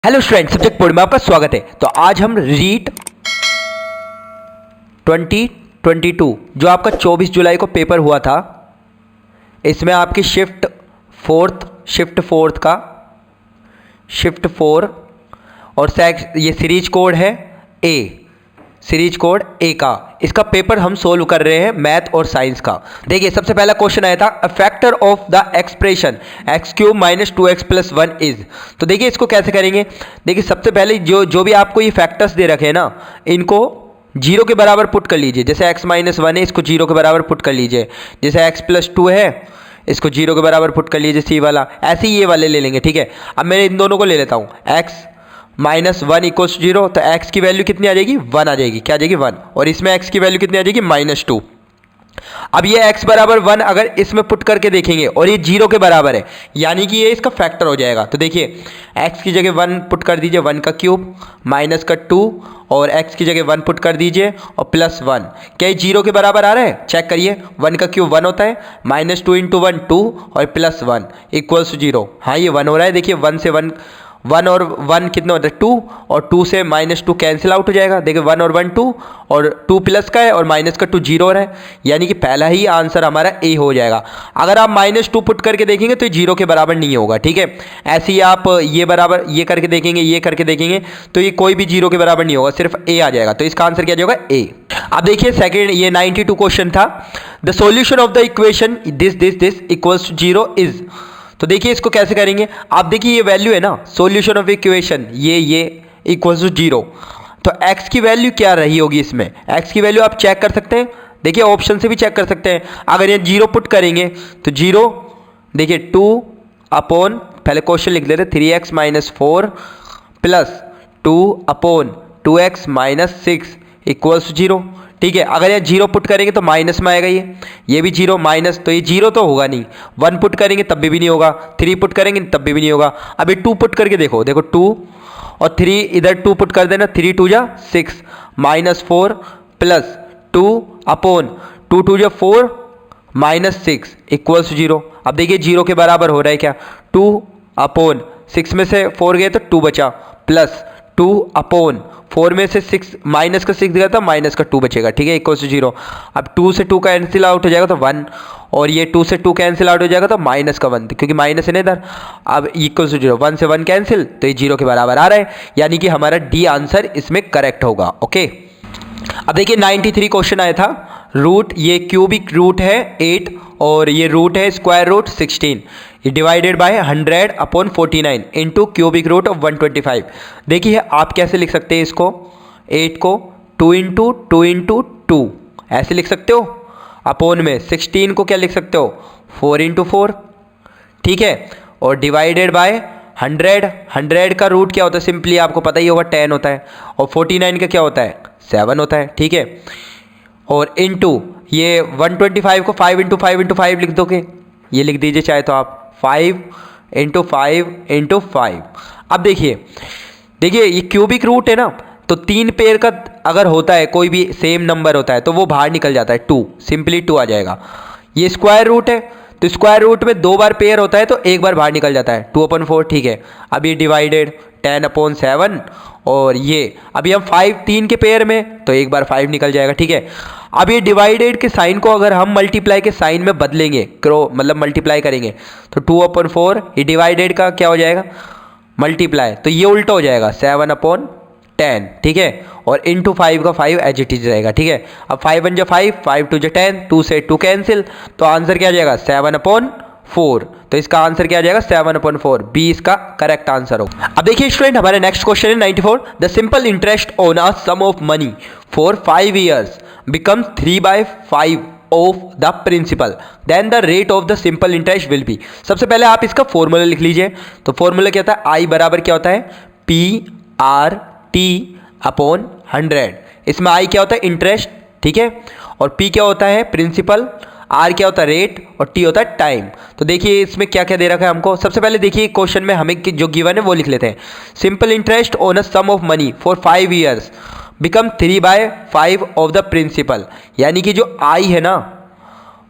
Hello student, subject board में आपका स्वागत है। तो आज हम रीट 2022 जो आपका 24 जुलाई को पेपर हुआ था, इसमें आपकी शिफ्ट फोर्थ और ये सीरीज कोड है सीरीज कोड ए का। इसका पेपर हम सोल्व कर रहे हैं मैथ और साइंस का। देखिए, सबसे पहला क्वेश्चन आया था a factor of the expression x cube minus 2x plus 1 is. तो देखिए इसको कैसे करेंगे। देखिए सबसे पहले जो भी आपको ये फैक्टर्स दे रखे हैं ना, इनको जीरो के बराबर पुट कर लीजिए। जैसे x माइनस 1 है, इसको जीरो के बराबर पुट कर लीजिए। जैसे x प्लस 2 है, इसको जीरो के बराबर पुट कर लीजिए, सी वाला। ऐसे ही ये वाले ले लेंगे, ठीक है। अब मैं इन दोनों को ले लेता हूँ। x माइनस 1 इक्वल्स जीरो, तो x की वैल्यू कितनी आ जाएगी, 1 आ जाएगी। क्या आ जाएगी, 1। और इसमें x की वैल्यू कितनी आ जाएगी, माइनस 2। अब ये x बराबर 1 अगर इसमें पुट करके देखेंगे और ये जीरो के बराबर है, यानी कि ये इसका फैक्टर हो जाएगा। तो देखिए x की जगह 1 पुट कर दीजिए, 1 का क्यूब माइनस का 2, और x की जगह 1 पुट कर दीजिए और प्लस 1। क्या ये जीरो के बराबर आ रहा है, चेक करिए। 1 का क्यूब 1 होता है, माइनस 2 इंटू 1 2 और प्लस 1 इक्वल्स 0। हाँ, ये 1 हो रहा है। देखिए 1 से 1 और 1 कितना होता है, 2, और 2 से माइनस 2 कैंसिल आउट हो जाएगा। देखिए 1 और 1 2, और 2 प्लस का है और माइनस का 2 जीरो हो रहा है, यानी कि पहला ही आंसर हमारा ए हो जाएगा। अगर आप माइनस 2 पुट करके देखेंगे तो जीरो के बराबर नहीं होगा, ठीक है। ऐसे ही आप ये बराबर ये करके देखेंगे, ये करके देखेंगे, तो ये कोई भी जीरो के बराबर नहीं होगा, सिर्फ ए आ जाएगा। तो इसका आंसर क्या जाएगा, ए। अब देखिए सेकेंड, ये 92 क्वेश्चन था। The solution of the equation this equals 0 is. तो देखिए इसको कैसे करेंगे। आप देखिए ये वैल्यू है ना, सॉल्यूशन ऑफ इक्वेशन, ये इक्वल्स टू 0। तो x की वैल्यू क्या रही होगी इसमें, x की वैल्यू आप चेक कर सकते हैं। देखिए ऑप्शन से भी चेक कर सकते हैं। अगर ये 0 पुट करेंगे तो 0, देखिए 2 अपॉन, पहले क्वेश्चन लिख लेते, 3x minus 4 plus 2 upon 2x minus 6 equals 0, ठीक है। अगर ये 0 पुट करेंगे तो माइनस में आएगा, ये भी 0 माइनस, तो ये 0 तो होगा नहीं। 1 पुट करेंगे तब भी नहीं होगा, 3 पुट करेंगे तब भी नहीं होगा। अभी 2 पुट करके देखो 2 और 3, इधर 2 पुट कर देना, 3 2 जा 6 माइनस 4 प्लस 2 अपॉन 2 2 जा 4 माइनस 6 इक्वल्स 0। अब देखिए 0 के बराबर हो रहा है क्या, 2 अपॉन 6 में से 4 गए तो 2 बचा, प्लस 2 अपॉन 4 में से 6 माइनस का 6 गया था, माइनस का 2 बचेगा, ठीक है, इक्वल्स टू 0। अब 2 से 2 कैंसिल आउट हो जाएगा तो 1, और ये 2 से 2 कैंसिल आउट हो जाएगा तो माइनस का 1, क्योंकि माइनस है ना इधर। अब इक्वल्स टू 0, 1 से 1 कैंसिल, तो ये 0 के बराबर आ रहा है, यानी कि हमारा डी आंसर इसमें करेक्ट होगा। ओके, अब देखिए 93 क्वेश्चन आया था। रूट, ये क्यूबिक रूट है 8 और ये रूट है स्क्वायर रूट 16, ये divided by 100 upon 49 into cubic root of 125। देखिए आप कैसे लिख सकते हैं इसको, 8 को 2 इंटू 2 इंटू 2 ऐसे लिख सकते हो, अपॉन में 16 को क्या लिख सकते हो, 4 इंटू 4, ठीक है, और डिवाइडेड बाय 100 का रूट क्या होता है, सिंपली आपको पता ही होगा 10 होता है, और 49 का क्या होता है, 7 होता है, ठीक है। और इनटू ये 125 को 5 इंटू 5 इंटू 5 लिख दोगे, ये लिख दीजिए चाहे तो आप 5 इंटू 5 इंटू 5। अब देखिए ये क्यूबिक रूट है ना, तो 3 पेयर का अगर होता है, कोई भी सेम नंबर होता है तो वो बाहर निकल जाता है, 2 सिंपली 2 आ जाएगा। ये स्क्वायर रूट है, तो स्क्वायर रूट में 2 बार पेयर होता है तो एक बार बाहर निकल जाता है, 2/4, ठीक है। अब ये डिवाइडेड 10/7, और ये अभी हम 5 3 के पेयर में, तो एक बार 5 निकल जाएगा, ठीक है। अब ये डिवाइडेड के साइन को अगर हम मल्टीप्लाई के साइन में बदलेंगे, मतलब मल्टीप्लाई करेंगे, तो 2/4, ये डिवाइडेड का क्या हो जाएगा, मल्टीप्लाई, तो ये उल्टा हो जाएगा 7/10, ठीक है। और इंटू 5 का 5 एज इट इज रहेगा, ठीक है। अब 5 1 जा 5, 5 2 जा 10, 2 से 2 कैंसिल, तो आंसर क्या आ जाएगा, 7/4। तो इसका आंसर क्या आ जाएगा, 7/4, बी इसका करेक्ट आंसर होगा। अब देखिए स्टूडेंट, हमारे नेक्स्ट क्वेश्चन है 94। The simple interest on a sum of money for 5 years becomes 3/5 of the principal, then the rate of the simple interest will be. सबसे पहले आप इसका फॉर्मूला लिख लीजिए। तो फॉर्मूला क्या होता है, आई बराबर क्या होता है, PRT अपॉन 100। इसमें आई क्या होता है, इंटरेस्ट, ठीक है, और P क्या होता है, प्रिंसिपल, R क्या होता है, रेट, और T होता है टाइम। तो देखिए इसमें क्या क्या दे रखा है हमको। सबसे पहले देखिए क्वेश्चन में हमें जो गिवन है वो लिख लेते हैं। Simple interest on a sum of money for 5 years become 3/5 of the principal, यानी कि जो आई है ना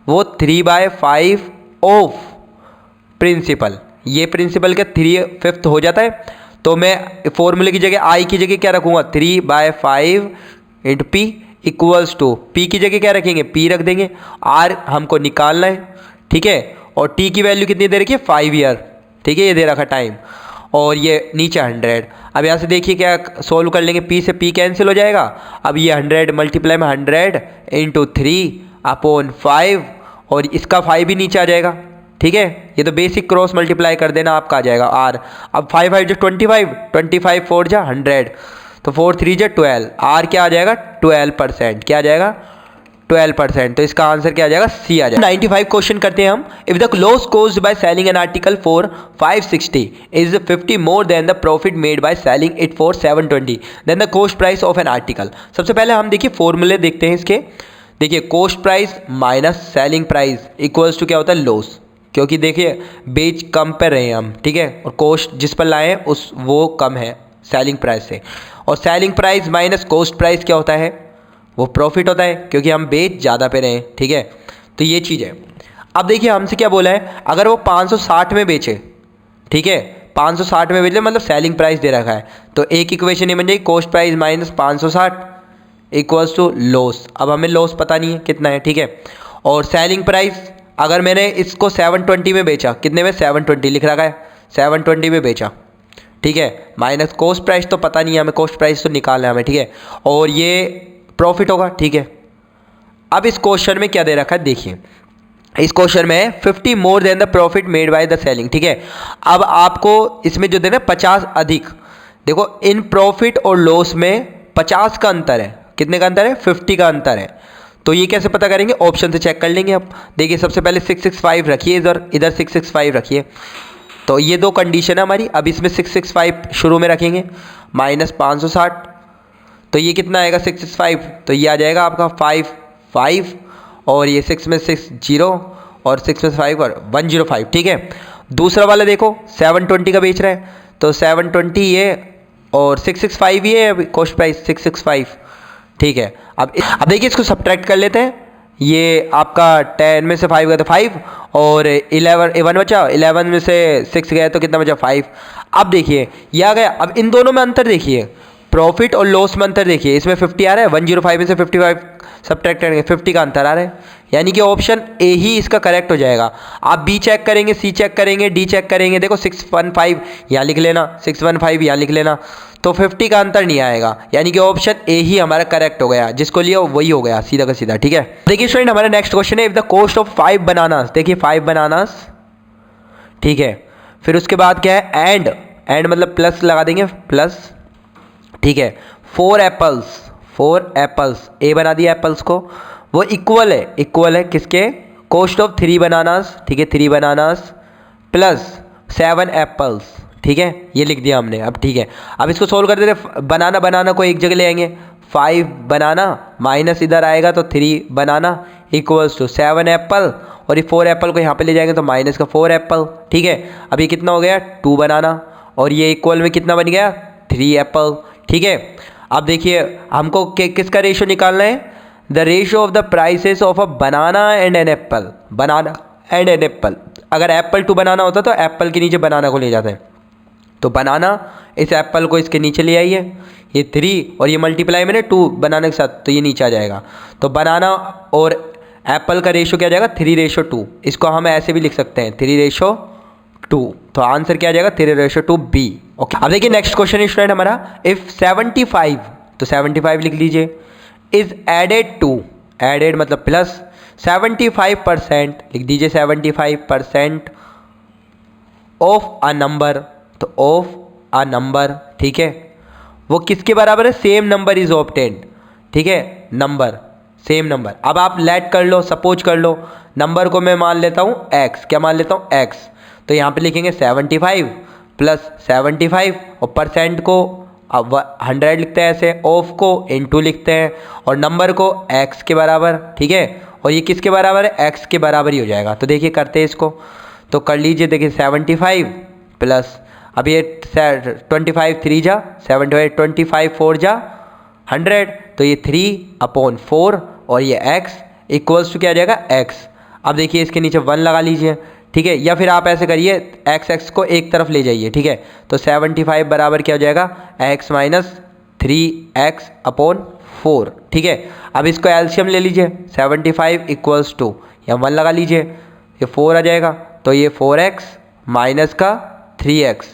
वो 3/5 ऑफ प्रिंसिपल, ये प्रिंसिपल का 3/5 हो जाता है। तो मैं फॉर्मूले की जगह आई की जगह क्या रखूँगा 3/5 into P equals to P की जगह क्या रखेंगे पी रख देंगे। आर हमको निकालना है, ठीक है, और टी की वैल्यू कितनी दे रखी है 5 ईयर, ठीक है, ये दे रखा टाइम, और ये नीचे 100। अब यहाँ से देखिए क्या सोल्व कर लेंगे, पी से पी कैंसिल हो जाएगा। अब ये 100 मल्टीप्लाई में 100 इंटू 3/5 और इसका 5 भी नीचे आ जाएगा, ठीक है। ये तो बेसिक क्रॉस मल्टीप्लाई कर देना, आपका आ जाएगा आर। अब 5 5 जो 25 4 जा 100, तो 4 3 जा 12, आर क्या आ जाएगा 12%, क्या आ जाएगा 12%। तो इसका आंसर क्या आ जाएगा सी आ जाएगा। 95 क्वेश्चन करते हैं हम। If the loss caused by selling an article for 560 is 50 more than the profit made by selling it for 720 then the cost price of an article. सबसे पहले हम देखिए फॉर्मूले देखते हैं इसके। देखिए cost price minus selling price equals to क्या होता है लॉस, क्योंकि देखिए बेच कम पे रहे हैं हम, ठीक है, और कॉस्ट जिस पर लाए हैं उस वो कम है सेलिंग प्राइस से, और selling price minus cost price क्या होता है वो प्रॉफिट होता है, क्योंकि हम बेच ज़्यादा पे रहे हैं, ठीक है। तो ये चीज़ है। अब देखिए हमसे क्या बोला है, अगर वो 560 में बेचे, ठीक है, 560 में बेचे मतलब सेलिंग प्राइस दे रखा है, तो एक इक्वेशन ये बन जाएगी cost price minus 560 equals to loss. अब हमें लॉस पता नहीं है कितना है, ठीक है, और सेलिंग प्राइस अगर मैंने इसको 720 में बेचा, कितने में 720 लिख रखा है, 720 में बेचा, ठीक है, माइनस कॉस्ट प्राइस तो पता नहीं है हमें, कॉस्ट प्राइस तो निकालना है हमें, ठीक है, और ये प्रॉफिट होगा, ठीक है। अब इस क्वेश्चन में क्या दे रखा है देखिए, इस क्वेश्चन में 50 more than the profit made by the selling, ठीक है। अब आपको इसमें जो देना 50 अधिक, देखो इन प्रॉफिट और लॉस में 50 का अंतर है, कितने का अंतर है 50 का अंतर है। तो ये कैसे पता करेंगे, ऑप्शन से चेक कर लेंगे। अब देखिए सबसे पहले 665 रखिए, इधर 665 रखिए, तो ये दो कंडीशन है हमारी। अब इसमें 665 शुरू में रखेंगे माइनस 560, तो ये कितना आएगा 665, तो ये आ जाएगा आपका 5 और ये 6 में 6 0 और 6 में 5 और 105, ठीक है। दूसरा वाला देखो 720 का बेच रहा है, तो 720 ये और 665 ये है कॉस्ट प्राइस 665, ठीक है। अब देखिए इसको सब्ट्रैक्ट कर लेते हैं। ये आपका 10 में से 5 गया तो 5 और 1 बचा, 11 में से 6 गया तो कितना बचा 5। अब देखिए ये आ गया। अब इन दोनों में अंतर देखिए, प्रॉफिट और लॉस में अंतर देखिए, इसमें 50 आ रहा है, 105 में से 55 सब्ट्रैक्ट करेंगे 50 का अंतर आ रहा है, यानी कि ऑप्शन ए ही इसका करेक्ट हो जाएगा। आप बी चेक करेंगे, सी चेक करेंगे, डी चेक करेंगे, देखो 615 यहाँ लिख लेना, 615 यहाँ लिख लेना, तो 50 का अंतर नहीं आएगा, यानी कि ऑप्शन ए ही हमारा करेक्ट हो गया, जिसको लिया वही हो गया सीधा का सीधा, ठीक है। देखिए स्टूडेंट हमारा नेक्स्ट क्वेश्चन है, if the cost of 5 bananas, देखिए 5 बनानास, ठीक है, फिर उसके बाद क्या है एंड मतलब प्लस लगा देंगे प्लस, ठीक है, 4 एप्पल्स ए बना दिया एप्पल्स को, वो इक्वल है किसके कॉस्ट ऑफ 3 बनानास, ठीक है, 3 बनानास प्लस 7 एप्पल्स, ठीक है, ये लिख दिया हमने। अब ठीक है, अब इसको सोल्व कर देते, बनाना को एक जगह ले आएंगे, 5 बनाना माइनस इधर आएगा तो 3 बनाना इक्वल्स टू 7 एप्पल, और ये 4 एप्पल को यहाँ पे ले जाएंगे तो माइनस का 4 एप्पल, ठीक है। अब ये कितना हो गया 2 बनाना, और ये इक्वल में कितना बन गया 3 एप्पल, ठीक है। अब देखिए हमको किसका रेशो निकालना है, the ratio of the prices of a banana and an apple, banana and an apple. अगर एप्पल टू बनाना होता तो एप्पल के नीचे बनाना को ले जाते हैं, तो बनाना इस एप्पल को इसके नीचे ले आइए, ये 3 और ये मल्टीप्लाई में 2 बनाना के साथ, तो ये नीचे आ जाएगा। तो बनाना और एप्पल का रेशो क्या आ जाएगा 3:2, इसको हम ऐसे भी लिख सकते हैं 3:2, तो आंसर क्या आ जाएगा 3:2 बी। ओके, अब देखिए नेक्स्ट क्वेश्चन है स्टूडेंट हमारा, इफ 75, तो 75 लिख लीजिए, इज एडेड मतलब प्लस 75%, लिख दीजिए 75% ऑफ अ नंबर, तो ऑफ अ नंबर, ठीक है, वो किसके बराबर है, सेम नंबर इज ऑब्टेन्ड, ठीक है, नंबर सेम नंबर। अब आप लेट कर लो, सपोज कर लो, नंबर को मैं मान लेता हूँ x, क्या मान लेता हूँ x, तो यहाँ पे लिखेंगे 75 प्लस 75 और परसेंट को 100 लिखते हैं ऐसे, ऑफ को इनटू लिखते हैं और नंबर को x के बराबर, ठीक है, और ये किसके बराबर है x के बराबर ही हो जाएगा। तो देखिए करते हैं इसको, तो कर लीजिए, देखिए 75 प्लस, अब ये 25 3 जा 75, 25 4 जा 100, तो ये 3/4 और ये x इक्वल्स टू क्या आ जाएगा x। अब देखिए इसके नीचे 1 लगा लीजिए, ठीक है, या फिर आप ऐसे करिए x को एक तरफ ले जाइए, ठीक है। तो 75 बराबर क्या हो जाएगा, x माइनस 3x अपॉन 4, ठीक है। अब इसको एलसीएम ले लीजिए, 75 इक्वल्स टू, या 1 लगा लीजिए, ये 4 आ जाएगा, तो ये 4x माइनस का 3x।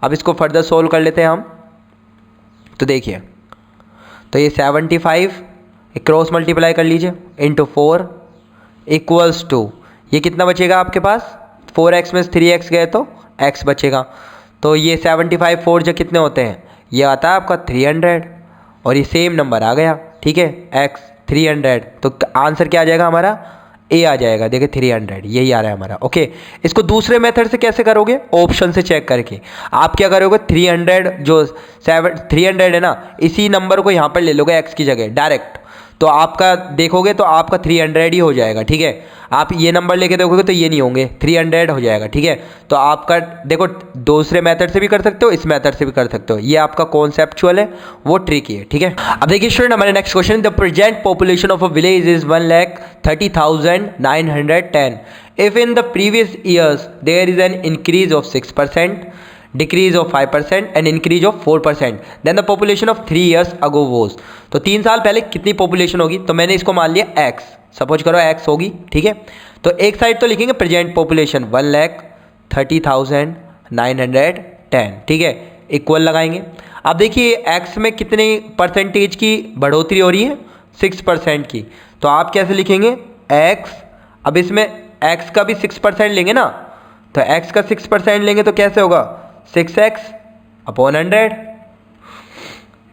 अब इसको फर्दर सोल्व कर लेते हैं हम। तो देखिए, तो ये 75 क्रॉस मल्टीप्लाई कर लीजिए इंटू 4 इक्वल्स टू, ये कितना बचेगा आपके पास, 4x में 3x गए तो x बचेगा। तो ये 75 4 जो कितने होते हैं, ये आता है आपका 300, और ये सेम नंबर आ गया, ठीक है, x 300। तो आंसर क्या आ जाएगा हमारा, ए आ जाएगा। देखिए 300 यही आ रहा है हमारा। ओके, इसको दूसरे मेथड से कैसे करोगे, ऑप्शन से चेक करके। आप क्या करोगे, 300 जो 300 है ना, इसी नंबर को यहाँ पर ले लोगे x की जगह डायरेक्ट, तो आपका देखोगे तो आपका 300 ही हो जाएगा, ठीक है। आप ये नंबर लेके देखोगे तो ये नहीं होंगे, 300 हो जाएगा, ठीक है। तो आपका देखो, दूसरे मेथड से भी कर सकते हो, इस मेथड से भी कर सकते हो, ये आपका कॉन्सेप्चुअल है, वो ट्रिकी है, ठीक है। अब देखिए स्टूडेंट, हमारे next question, the present population of a village is 1,30,910 if in the previous years there is an increase of 6%, decrease of 5% and increase of 4%, then the population of 3 years ago was. तो 3 साल पहले कितनी population होगी, तो मैंने इसको मान लिया x, सपोज करो x होगी, ठीक है। तो एक साइड तो लिखेंगे प्रेजेंट पॉपुलेशन 1,30,910, ठीक है, इक्वल लगाएंगे। अब देखिए x में कितने परसेंटेज की बढ़ोतरी हो रही है, 6% की। तो आप कैसे लिखेंगे x, अब इसमें x का भी 6% लेंगे ना, तो x का 6% लेंगे तो कैसे होगा, 6x अपॉन 100,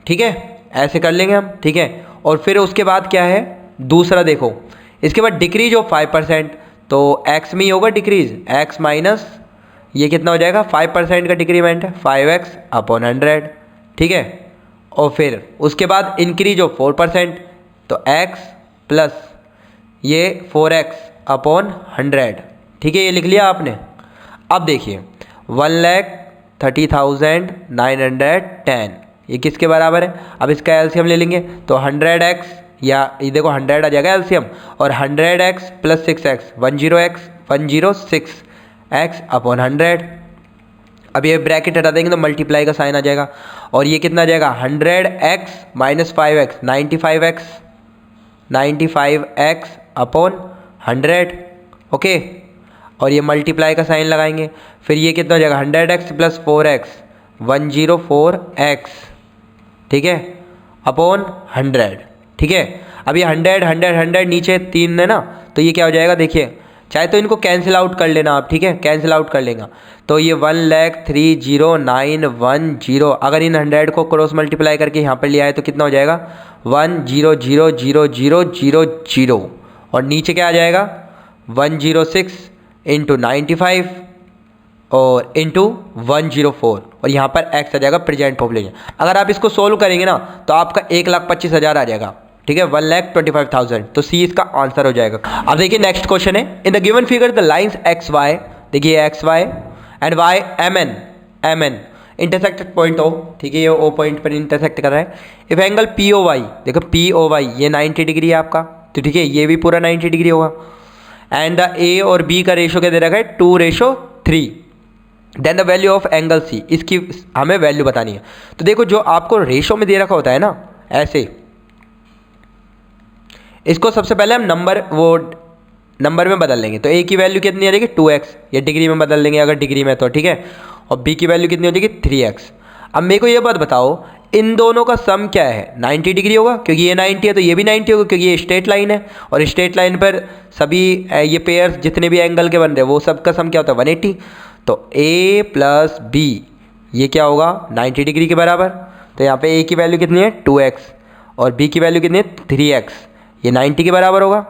ठीक है, ऐसे कर लेंगे हम, ठीक है। और फिर उसके बाद क्या है, दूसरा देखो, इसके बाद डिक्रीज ऑफ 5%, तो x में ही होगा डिक्रीज, x माइनस ये कितना हो जाएगा, 5% का डिक्रीमेंट है, 5x अपॉन 100, ठीक है। और फिर उसके बाद इंक्रीज ऑफ 4%, तो x प्लस ये 4x अपॉन 100, ठीक है, ये लिख लिया आपने। अब देखिए 1,30,910 ये किसके बराबर है, अब इसका एलसीएम ले लेंगे, तो 100x, या ये देखो 100 आ जाएगा एलसीएम, और 100x plus 6x 10x 106x upon 100। अब ये ब्रैकेट हटा देंगे तो मल्टीप्लाई का साइन आ जाएगा, और ये कितना आ जाएगा, 100x minus 5x 95x upon 100, okay. और ये मल्टीप्लाई का साइन लगाएंगे, फिर ये कितना हो जाएगा, 100x प्लस 4x 104x, ठीक है, अपॉन 100, ठीक है। अब ये 100 100 100 नीचे 3 है ना, तो ये क्या हो जाएगा, देखिए, चाहे तो इनको कैंसिल आउट कर लेना आप, ठीक है, कैंसिल आउट कर लेगा, तो ये 1,03,910, अगर इन 100 को क्रॉस मल्टीप्लाई करके यहाँ पर ले आए तो कितना हो जाएगा, 1,000,000, और नीचे क्या आ जाएगा, 106 इंटू 95 और इंटू 104, और यहाँ पर x आ जाएगा प्रेजेंट पॉपुलेशन। अगर आप इसको सोल्व करेंगे ना तो आपका 1,25,000 आ जाएगा, ठीक है, 1,25,000, तो सी इसका आंसर हो जाएगा। अब देखिए नेक्स्ट क्वेश्चन है, in the given figure the lines X Y, देखिए X Y and Y M N intersected point O, ठीक है, ये ओ पॉइंट पर इंटरसेक्ट कर रहा है। If angle P O Y, देखो पी ओ वाई ये 90 डिग्री है आपका, तो ठीक है, ये भी पूरा 90 डिग्री होगा। एंड द ए और बी का रेशो क्या दे रखा है, 2:3, then the value of angle C, इसकी हमें वैल्यू बतानी है। तो देखो जो आपको रेशो में दे रखा होता है ना, ऐसे इसको सबसे पहले हम नंबर में बदल लेंगे, तो ए की वैल्यू कितनी आ जाएगी, 2x, ये डिग्री में बदल लेंगे अगर डिग्री में, तो ठीक है, और बी की वैल्यू कितनी हो जाएगी, 3x। अब मेरे को ये बात बताओ, इन दोनों का सम क्या है, 90 डिग्री होगा, क्योंकि ये 90 है तो ये भी 90 होगा, क्योंकि ये स्ट्रेट लाइन है, और स्ट्रेट लाइन पर सभी ये पेयर्स जितने भी एंगल के बन रहे हैं वो सबका सम क्या होता है, 180। तो a प्लस बी ये क्या होगा, 90 डिग्री के बराबर, तो यहाँ पे a की वैल्यू कितनी है, 2x, और b की वैल्यू कितनी है, 3x, ये 90 के बराबर होगा।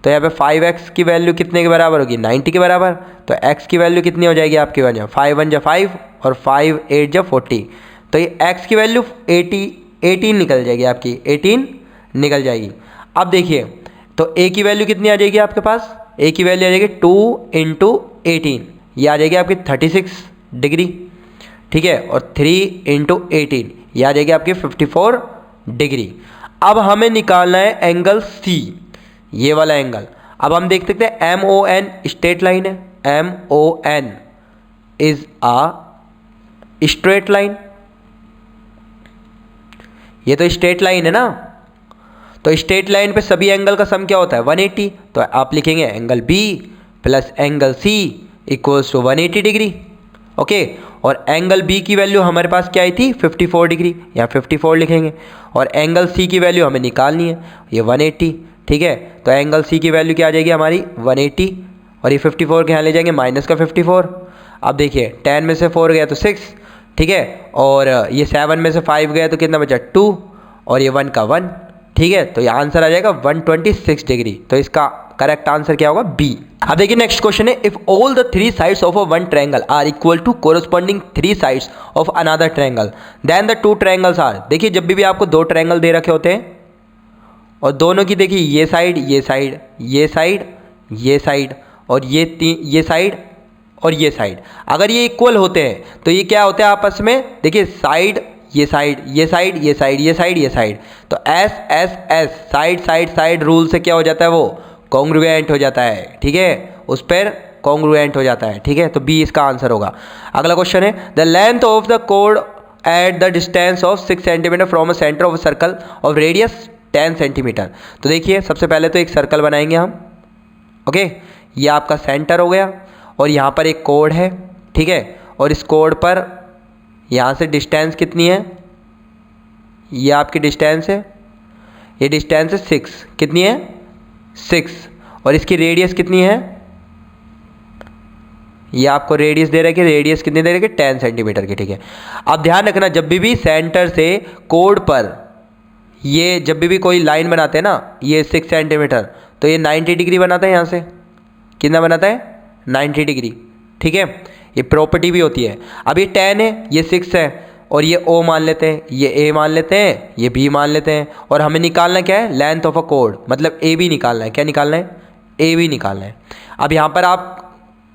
तो यहाँ पे 5x की वैल्यू कितने के बराबर होगी, 90 के बराबर, तो x की वैल्यू कितनी हो जाएगी आपकी वजह, 5 1 जा 5 और 5 8 जा 40, तो ये x की वैल्यू 18 निकल जाएगी आपकी, 18 निकल जाएगी। अब देखिए तो a की वैल्यू कितनी आ जाएगी आपके पास, a की वैल्यू आ जाएगी 2 इंटू 18, ये आ जाएगी आपकी 36 डिग्री, ठीक है, और 3 इंटू 18 ये आ जाएगी आपकी 54 डिग्री। अब हमें निकालना है एंगल C, ये वाला एंगल। अब हम देख सकते हैं MON स्ट्रेट लाइन है, MON is a straight line. ये तो स्ट्रेट लाइन है ना, तो स्ट्रेट लाइन पे सभी एंगल का सम क्या होता है 180। तो आप लिखेंगे angle B plus angle C equals to 180 degree. Okay, और एंगल B की वैल्यू हमारे पास क्या आई थी 54 डिग्री, यहाँ 54 लिखेंगे। और एंगल C की वैल्यू हमें निकालनी है, ये 180। ठीक है, तो एंगल C की वैल्यू क्या आ जाएगी हमारी 180, और ये 54 के यहाँ ले जाएंगे माइनस का 54। अब देखिए 10 में से 4 गया तो 6, ठीक है, और ये 7 में से 5 गया तो कितना बचा 2, और ये 1 का 1। ठीक है, तो ये आंसर आ जाएगा 126 डिग्री। तो इसका करेक्ट आंसर क्या होगा बी। अब देखिए नेक्स्ट क्वेश्चन है, if all the 3 sides of a one triangle are equal to corresponding 3 sides of another triangle then the 2 triangles are. देखिए जब भी आपको 2 ट्रायंगल दे रखे होते हैं और दोनों की देखिए ये साइड ये साइड ये साइड ये साइड और ये साइड और ये साइड, अगर ये इक्वल होते हैं तो ये क्या होते हैं आपस में, देखिए साइड ये साइड ये साइड ये साइड ये साइड ये साइड, तो S S S side side side rule से क्या हो जाता है वो कॉन्ग्रुएंट हो जाता है। ठीक है, उस पर कॉन्ग्रुएंट हो जाता है। ठीक है, तो बी इसका आंसर होगा। अगला क्वेश्चन है, the length of the code at the distance of 6 centimetre from a centre of circle of radius 10 centimetre. तो देखिए सबसे पहले तो एक सर्कल बनाएंगे हम। ओके, ये आपका सेंटर हो गया और यहाँ पर एक कोड है। ठीक है, और इस कोड पर यहाँ से डिस्टेंस कितनी है, ये आपकी डिस्टेंस है, ये डिस्टेंस है 6, कितनी है 6, और इसकी रेडियस कितनी है, ये आपको रेडियस दे रखी है, रेडियस कितनी दे रखी है 10 सेंटीमीटर की। ठीक है, अब ध्यान रखना जब भी सेंटर से कोड पर ये जब भी कोई लाइन बनाते हैं ना, ये 6 सेंटीमीटर, तो ये 90 डिग्री बनाता है। यहाँ से कितना बनाता है 90 डिग्री। ठीक है, ये प्रॉपर्टी भी होती है। अब ये 10 है, ये 6 है, और ये O मान लेते हैं, ये A मान लेते हैं, ये B मान लेते हैं, और हमें निकालना क्या है लेंथ ऑफ अ कोड, मतलब AB निकालना है। क्या निकालना है AB निकालना है। अब यहाँ पर आप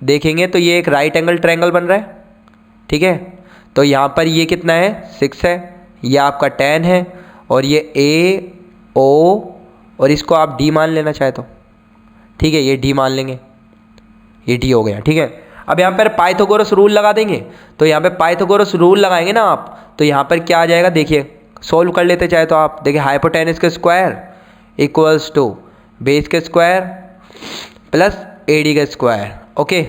देखेंगे तो ये एक राइट एंगल ट्रायंगल बन रहा है। ठीक है, तो यहाँ पर ये कितना है 6 है, ये आपका 10 है, और ये A O और इसको आप D मान लेना चाहे तो। ठीक है, ये D मान लेंगे, ये D हो गया। ठीक है, अब यहाँ पर पाइथागोरस रूल लगा देंगे, तो यहाँ पे पाइथागोरस रूल लगाएंगे ना आप, तो यहाँ पर क्या आ जाएगा देखिए, सोल्व कर लेते चाहे तो आप। देखिए हाइपोटेनस का स्क्वायर इक्वल्स टू बेस के स्क्वायर प्लस AD का स्क्वायर। ओके,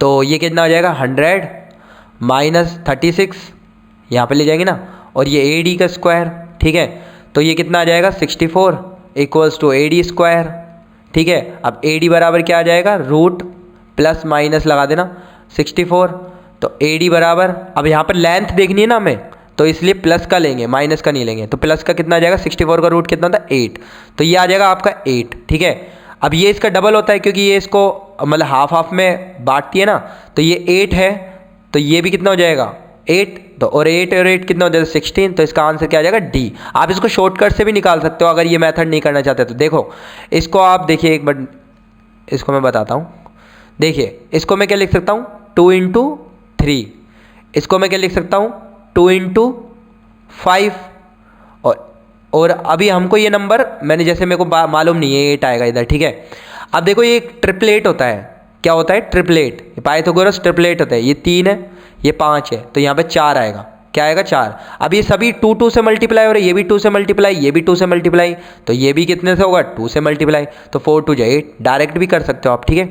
तो ये कितना आ जाएगा 100 माइनस 36, यहाँ पे ले जाएंगे ना, और ये AD का स्क्वायर। ठीक है, तो ये कितना आ जाएगा 64 इक्वल्स टू AD स्क्वायर। ठीक है, अब AD बराबर क्या आ जाएगा रूट प्लस माइनस लगा देना 64, तो AD बराबर, अब यहाँ पर लेंथ देखनी है ना हमें, तो इसलिए प्लस का लेंगे माइनस का नहीं लेंगे। तो प्लस का कितना आ जाएगा 64 का रूट कितना था 8, तो ये आ जाएगा आपका 8। ठीक है, अब ये इसका डबल होता है क्योंकि ये इसको मतलब हाफ हाफ में बांटती है ना, तो ये 8 है, तो ये भी कितना हो जाएगा 8, तो और 8 कितना हो जाएगा 16, तो इसका आंसर क्या आ जाएगा D। आप इसको शॉर्टकट से भी निकाल सकते हो अगर ये मेथड नहीं करना चाहते तो। देखो इसको आप देखिए एक बार, इसको मैं बताता हूँ। देखिए इसको मैं क्या लिख सकता हूँ 2 इंटू 3, इसको मैं क्या लिख सकता हूँ 2 इंटू 5, और अभी हमको ये नंबर मैंने जैसे मेरे को मालूम नहीं है 8 आएगा इधर। ठीक है, अब देखो ये एक ट्रिपलेट होता है, क्या होता है ट्रिपलेट, पाइथागोरस ट्रिपलेट होता है। ये 3 है, ये 5 है, तो यहाँ पे 4 आएगा। क्या आएगा 4। अब ये सभी 2 से मल्टीप्लाई हो रहे हैं, ये भी 2 से मल्टीप्लाई, ये भी 2 से मल्टीप्लाई, तो ये भी कितने से होगा 2 से मल्टीप्लाई, तो 4 2 8, डायरेक्ट भी कर सकते हो आप। ठीक है,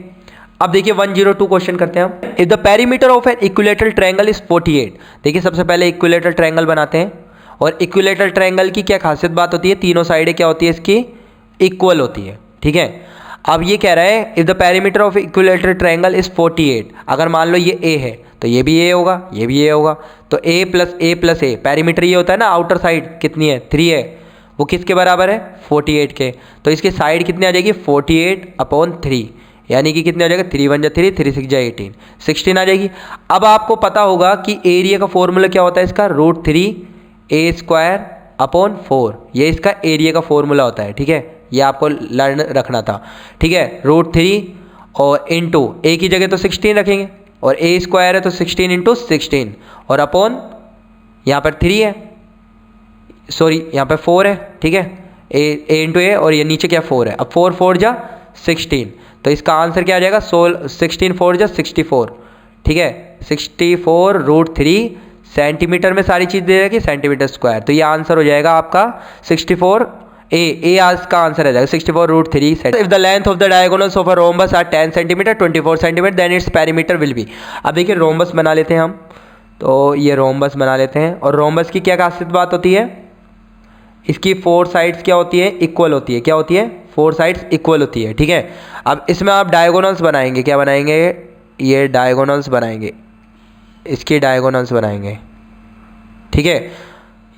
अब देखिए 102 क्वेश्चन करते हैं हम। If the perimeter of an equilateral triangle is 48। देखिए सबसे पहले इक्विलेटरल ट्रायंगल बनाते हैं, और इक्विलेटरल ट्रायंगल की क्या खासियत बात होती है, तीनों साइडें क्या होती है इसकी इक्वल होती है। ठीक है, अब ये कह रहा है if the perimeter of equilateral triangle is 48, अगर मान लो ये A है तो ये भी A होगा, ये भी A होगा, तो A प्लस A, पेरीमीटर ये होता है ना, आउटर साइड कितनी है 3 है, वो किसके बराबर है 48 के, तो इसकी साइड कितनी आ जाएगी 48/3, यानी कि कितने आ जाएगा 3 1 जा 3, 3 6 जा 18, 16 आ जाएगी। अब आपको पता होगा कि एरिया का फॉर्मूला क्या होता है इसका √3a²/4, ये इसका एरिया का फॉर्मूला होता है। ठीक है, ये आपको लर्न रखना था। ठीक है, √3 और इंटू ए की जगह तो 16 रखेंगे, और A² है तो 16 इंटू 16, और अपॉन यहाँ पर 3 है, सॉरी यहाँ पर 4 है। ठीक है, A इंटू A, और ये नीचे क्या 4 है, अब 4 4 जा 16, तो इसका आंसर क्या आ जाएगा? 16 4 जा 64, ठीक है, 64√3 सेंटीमीटर में सारी चीज़ दे रखी, सेंटीमीटर स्क्वायर। तो ये आंसर हो जाएगा आपका 64 ए आज का आंसर आ जाएगा 64√3। If the length of the diagonals of a rhombus are 10 centimetre 24 centimetre then its perimeter will be. अब देखिए रोम्बस बना लेते हैं हम, तो ये रोम्बस बना लेते हैं। और रोम्बस की क्या खासियत बात होती है? इसकी 4 साइड्स क्या होती है? इक्वल होती है। क्या होती है? 4 साइड्स इक्वल होती है, ठीक है। अब इसमें आप डायगोनल्स बनाएंगे, क्या बनाएंगे? ये डायगोनल्स बनाएंगे, इसकी डायगोनल्स बनाएंगे, ठीक है।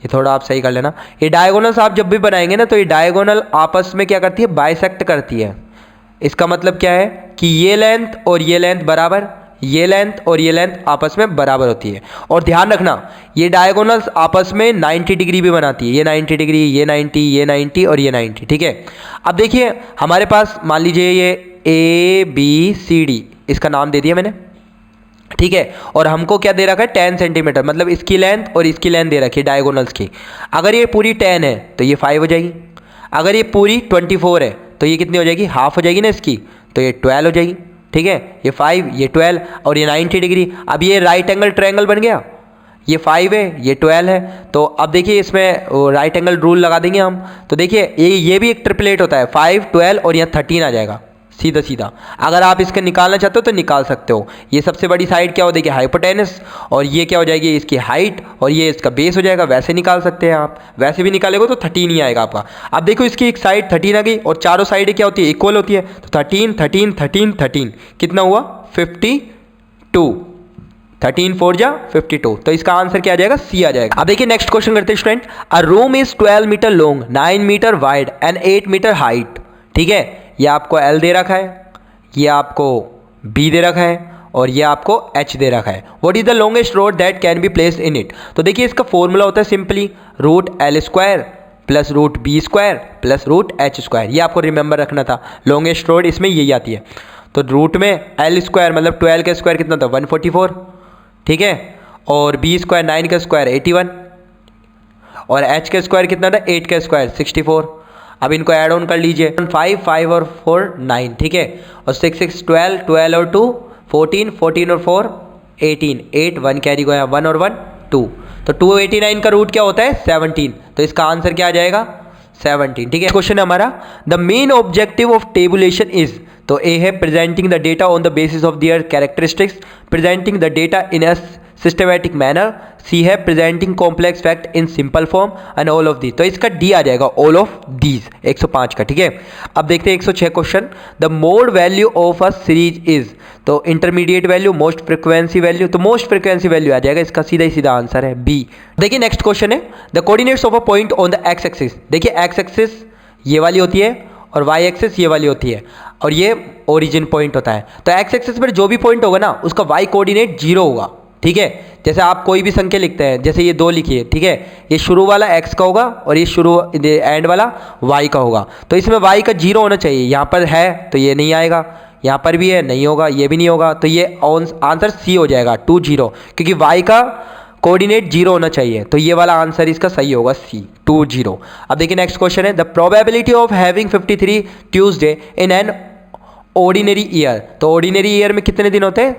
ये थोड़ा आप सही कर लेना। ये डायगोनल्स आप जब भी बनाएंगे ना, तो ये डायगोनल आपस में क्या करती है? बाइसेक्ट करती है। इसका मतलब क्या है कि ये लेंथ और ये लेंथ बराबर, ये लेंथ और ये लेंथ आपस में बराबर होती है। और ध्यान रखना, ये डायगोनल्स आपस में 90 डिग्री भी बनाती है। ये 90 डिग्री, ये 90, ये 90 और ये 90, ठीक है। अब देखिए हमारे पास मान लीजिए ये ABCD, इसका नाम दे दिया मैंने, ठीक है। और हमको क्या दे रखा है? 10 सेंटीमीटर, मतलब इसकी लेंथ और इसकी लेंथ दे रखी है डायगोनल्स की। अगर ये पूरी 10 है तो ये 5 हो जाएगी। अगर ये पूरी 24 है तो ये कितनी हो जाएगी? हाफ हो जाएगी ना इसकी, तो ये 12 हो जाएगी, ठीक है। ये 5, ये 12 और ये 90 डिग्री। अब ये राइट एंगल ट्रायंगल बन गया। ये 5 है, ये 12 है। तो अब देखिए इसमें राइट एंगल रूल लगा देंगे हम। तो देखिए ये भी एक ट्रिपलेट होता है, 5, 12 और यहाँ 13 आ जाएगा सीधा सीधा। अगर आप इसका निकालना चाहते हो तो निकाल सकते हो। ये सबसे बड़ी साइड क्या हो जाएगी? हाइपोटेनस, और ये क्या हो जाएगी? इसकी हाइट, और ये इसका बेस हो जाएगा। वैसे निकाल सकते हैं आप, वैसे भी निकालेगा तो 13 ही आएगा आपका। अब देखो इसकी एक साइड 13 आ गई और चारों साइडें क्या होती है? इक्वल होती है। तो 13 13 13 13 कितना हुआ? 52। 13 4 जा 52। तो इसका आंसर क्या आ जाएगा? सी आ जाएगा। अब देखिए नेक्स्ट क्वेश्चन करते हैं student. A room is 12 metre long, 9 metre wide and 8 metre height, ठीक है। ये आपको L दे रखा है, ये आपको B दे रखा है और ये आपको H दे रखा है। What is the longest road that can be placed in it? तो देखिए इसका फॉर्मूला होता है simply √L² plus √B² plus √H²। ये आपको रिमेंबर रखना था। लॉन्गेस्ट रोड इसमें यही आती है। तो रूट में L² मतलब 12 का स्क्वायर कितना था? 144, ठीक है। और B² 9 का स्क्वायर 81 और H का स्क्वायर कितना था? 8 का स्क्वायर 64। अब इनको ऐड ऑन कर लीजिए, 5 5 और 4 9, ठीक है। और 6 6 12 12 और 2 14 14 और 4 18 8 1 कैरी गया, 1 और 1 2। तो 289 का रूट क्या होता है? 17। तो इसका आंसर क्या आ जाएगा? 17, ठीक है। क्वेश्चन है हमारा, the main objective of tabulation is. तो ए है presenting the data on the basis of their characteristics, presenting the data in a systematic manner. C है presenting complex fact in simple form and all of the. तो इसका D आ जाएगा, all of these, 105 का, ठीक है। अब देखते हैं 106 question. The mode value of a series is. तो intermediate value, most frequency value. तो मोस्ट फ्रिक्वेंसी वैल्यू आ जाएगा, इसका सीधा ही सीधा आंसर है बी। देखिए नेक्स्ट क्वेश्चन है, the coordinates of a point on the X axis. देखिए एक्स एक्सिस ये वाली होती है और वाई एक्सिस ये वाली होती है, और ये ओरिजिन पॉइंट होता है। तो एक्स एक्सिस पर जो भी पॉइंट होगा ना, उसका वाई कोऑर्डिनेट 0 होगा, ठीक है। जैसे आप कोई भी संख्या लिखते हैं, जैसे ये 2 लिखिए, ठीक है। ये शुरू वाला x का होगा और ये शुरू एंड वाला y का होगा। तो इसमें y का 0 होना चाहिए। यहाँ पर है तो ये नहीं आएगा, यहाँ पर भी है नहीं होगा, ये भी नहीं होगा। तो ये आंसर सी हो जाएगा 20, क्योंकि y का कोऑर्डिनेट 0 होना चाहिए। तो ये वाला आंसर इसका सही होगा सी, 20। अब देखिए नेक्स्ट क्वेश्चन है, the probability of having 53 Tuesday in an ordinary year. तो ऑर्डिनरी ईयर में कितने दिन होते हैं?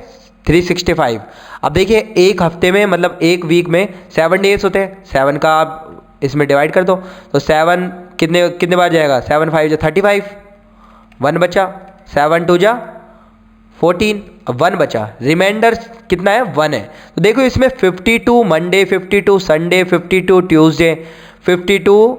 365। अब देखिए एक हफ्ते में, मतलब एक वीक में 7 डेज होते हैं। 7 का आप इसमें डिवाइड कर दो, तो 7 कितने बार जाएगा? 7 5 जा 35, 1 बचा, 7 2 जा 14, अब 1 बचा, रिमाइंडर कितना है? 1 है। तो देखो इसमें 52 मंडे, 52 संडे, 52 ट्यूसडे, 52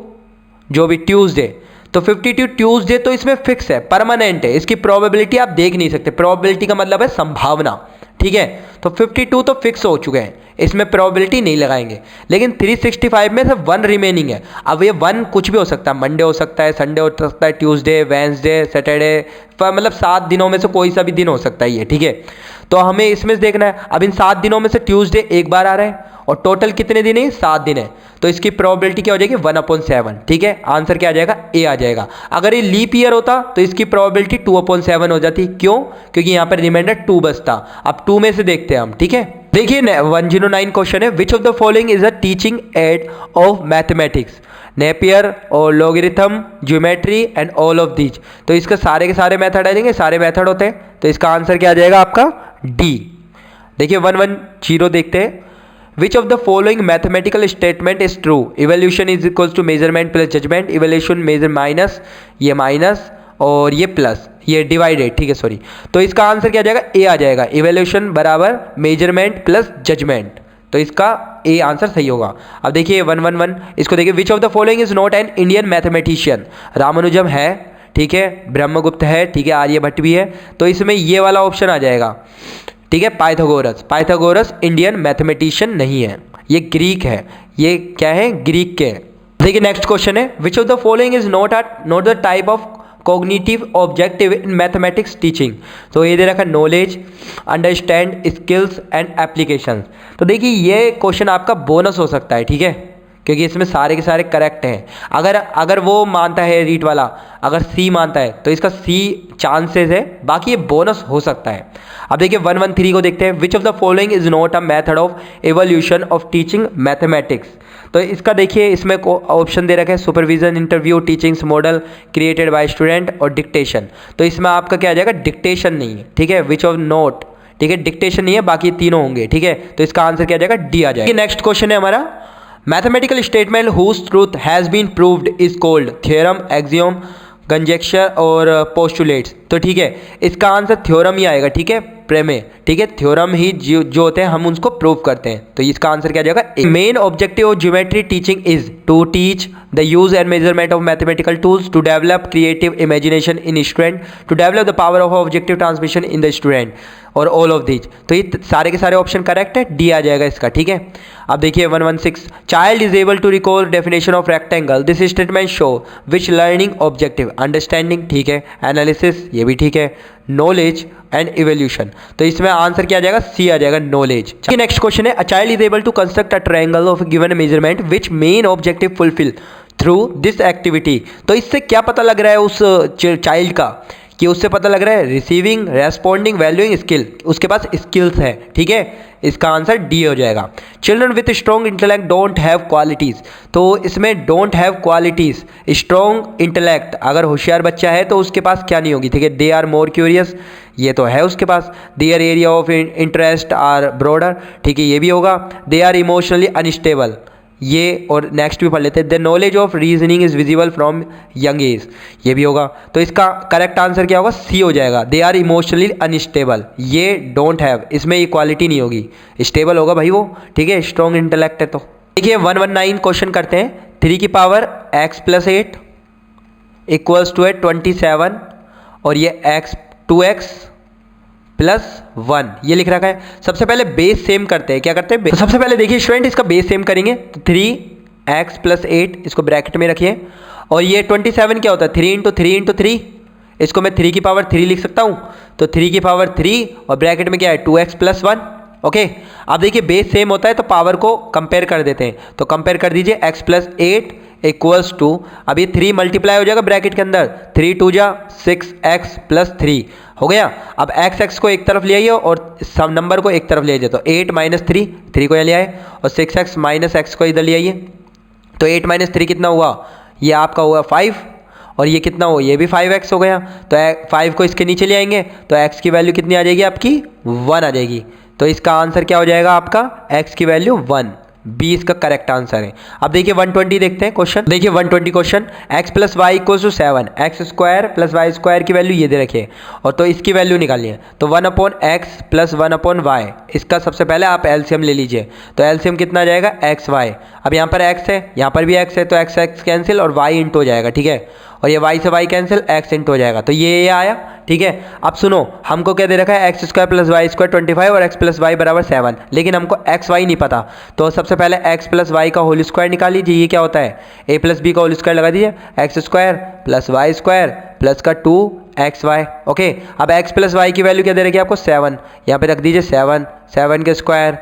जो भी ट्यूसडे। तो 52 ट्यूसडे तो इसमें फिक्स है, परमानेंट है। इसकी प्रोबेबिलिटी आप देख नहीं सकते। प्रोबेबिलिटी का मतलब है संभावना, ठीक है। तो 52 तो फिक्स हो चुके हैं, इसमें प्रोबेबिलिटी नहीं लगाएंगे। लेकिन 365 में से 1 रिमेनिंग है। अब ये 1 कुछ भी हो सकता है, मंडे हो सकता है, संडे हो सकता है, ट्यूसडे, वेंसडे, सैटरडे, मतलब 7 दिनों में से कोई सा भी दिन हो सकता है ये, ठीक है। तो हमें इसमें से देखना है, अब इन 7 दिनों में से ट्यूसडे एक बार आ रहा है और टोटल कितने दिन है? 7 दिन है। तो इसकी प्रोबेबिलिटी क्या हो जाएगी? 1/7, ठीक है। आंसर क्या आ जाएगा? ए आ जाएगा। अगर ये लीप ईयर होता तो इसकी प्रोबेबिलिटी 2/7 हो जाती। क्यों? क्योंकि यहाँ पर रिमाइंडर 2 बचता। अब 2 में से देखते हैं हम, ठीक है। देखिए 109 क्वेश्चन है, which of the following is a teaching aid of mathematics, Napier और logarithm, geometry and all of these. तो इसका सारे के सारे मेथड आ जाएंगे, सारे मेथड होते हैं, तो इसका आंसर क्या आ जाएगा आपका डी। देखिए 110 देखते हैं, which of the following mathematical statement is true, evaluation is equals to measurement plus judgement, evaluation measure minus, ये माइनस और ये प्लस, ये डिवाइडेड, ठीक है सॉरी। तो इसका आंसर क्या आ जाएगा, ए आ जाएगा, इवोल्यूशन बराबर मेजरमेंट प्लस जजमेंट, तो इसका ए आंसर सही होगा। अब देखिए 111 इसको देखिए, विच of the following is not an Indian mathematician, Ramanujan है, ठीक है, ब्रह्मगुप्त है, ठीक है, आर्यभट्ट भी है, तो इसमें ये वाला ऑप्शन आ जाएगा, ठीक है, पाइथागोरस। पाइथागोरस इंडियन मैथमेटिशियन नहीं है, ये ग्रीक है, ये क्या है, ग्रीक के। देखिए नेक्स्ट क्वेश्चन है, which of the following is not the type of cognitive objective in mathematics teaching. तो ये दे रखा knowledge, understand, skills and applications. तो देखिए ये क्वेश्चन आपका बोनस हो सकता है, ठीक है, क्योंकि इसमें सारे के सारे करेक्ट हैं। अगर वो मानता है रीट वाला, अगर सी मानता है तो इसका सी चांसेस है, बाकी ये बोनस हो सकता है। अब देखिए 113 को देखते हैं, which of the following is not a method of evolution of teaching mathematics. तो इसका देखिए इसमें ऑप्शन दे रखा है, supervision, interview, teachings model, created by student और डिक्टेशन। तो इसमें आपका क्या आ जाएगा, डिक्टेशन नहीं है, ठीक है, विच ऑफ नोट, ठीक है, डिक्टेशन नहीं है, बाकी तीनों होंगे, ठीक है, तो इसका आंसर क्या आ जाएगा, डी आ जाएगा। नेक्स्ट क्वेश्चन है हमारा, mathematical statement whose truth has been proved is called theorem, axiom, conjecture और पोस्टुलेट्स। तो ठीक है, इसका आंसर थ्योरम ही आएगा, ठीक है, प्रमेय, ठीक है, थ्योरम ही जो होते हैं हम उसको प्रूव करते हैं, तो इसका आंसर क्या आ जाएगा, main objective of geometry teaching is to teach the use and measurement of mathematical tools, to develop creative imagination in student, to develop the power of objective transmission in the student और all of these. तो ये सारे के सारे option correct है, D आ जाएगा इसका, ठीक है। अब देखिए 116, child is able to recall definition of rectangle, this statement show which learning objective, understanding, ठीक है, एनालिसिस, ये भी ठीक है, नॉलेज एंड इवोल्यूशन। तो इसमें आंसर क्या आ जाएगा, सी आ जाएगा, नॉलेज। नेक्स्ट क्वेश्चन है, a child is able to construct a triangle of given measurement which main objective fulfil through this activity. तो इससे क्या पता लग रहा है उस चाइल्ड का, कि उससे पता लग रहा है रिसीविंग, रेस्पॉन्डिंग, वैल्यूइंग स्किल, उसके पास स्किल्स है, ठीक है, इसका आंसर डी हो जाएगा। Children with strong intellect don't have qualities. तो इसमें don't have qualities, strong intellect, अगर होशियार बच्चा है तो उसके पास क्या नहीं होगी, ठीक है, दे आर मोर क्यूरियस, ये तो है उसके पास, their area of interest are broader, ठीक है, ये भी होगा, दे आर इमोशनली अनस्टेबल, ये, और नेक्स्ट भी पढ़ लेते हैं, the knowledge of reasoning is visible from young age, ये भी होगा। तो इसका करेक्ट आंसर क्या होगा, सी हो जाएगा, दे आर इमोशनली अनस्टेबल, ये डोंट हैव, इसमें ये क्वालिटी नहीं होगी, स्टेबल होगा भाई वो, ठीक है, स्ट्रॉन्ग इंटेलेक्ट है। तो देखिए 119 क्वेश्चन करते हैं, 3 की पावर x + 8 इक्वल्स टू है 27 और ये x 2x + 1 ये लिख रखा है। सबसे पहले बेस सेम करते हैं, क्या करते हैं, तो सबसे पहले देखिए स्टूडेंट इसका बेस सेम करेंगे, तो 3x + 8 इसको ब्रैकेट में रखिए, और ये 27 क्या होता है, 3 × 3 × 3, इसको मैं 3 की पावर 3 लिख सकता हूँ, तो 3 की पावर 3 और ब्रैकेट में क्या है 2x + 1, ओके। अब देखिए बेस सेम होता है तो पावर को कंपेयर कर देते हैं, तो कंपेयर कर दीजिए, x + 8 इक्वल्स टू, अब ये 3 मल्टीप्लाई हो जाएगा ब्रैकेट के अंदर, 3 × 2 = 6x + 3 हो गया। अब x को एक तरफ ले आइए और सब नंबर को एक तरफ ले आइए, तो 8 - 3, 3 को यहाँ ले आए, और 6x - x को इधर ले आइए, तो 8 - 3 कितना हुआ, ये आपका हुआ 5, और ये कितना हो, ये भी 5x हो गया, तो 5 को इसके नीचे ले आएंगे, तो x की वैल्यू कितनी आ जाएगी आपकी, 1 आ जाएगी। तो इसका आंसर क्या हो जाएगा आपका, x की वैल्यू 1, बी इसका करेक्ट आंसर है। अब देखिए 120 देखते हैं क्वेश्चन, देखिए 120 question, x + y = 7, x² + y² की वैल्यू ये दे रखिए, और तो इसकी वैल्यू निकालनी है, तो 1/x + 1/y, इसका सबसे पहले आप एलसीएम ले लीजिए, तो एलसीएम कितना आ जाएगा, xy। अब यहाँ पर x है, यहाँ पर भी x है, तो x कैंसिल और y इंटू हो जाएगा, ठीक है, और ये y से y कैंसिल, x इंटू हो जाएगा, तो ये आया, ठीक है। अब सुनो, हमको क्या दे रखा है, x² + y² 25 और x + y = 7, लेकिन हमको xy नहीं पता, तो सबसे पहले x + y का होल स्क्वायर निकाल लीजिए, ये क्या होता है, a + b का होल स्क्वायर लगा दीजिए, x² + y² प्लस का 2xy, ओके। अब x + y की वैल्यू क्या दे रखी है आपको, 7, यहाँ पे रख दीजिए 7 के स्क्वायर,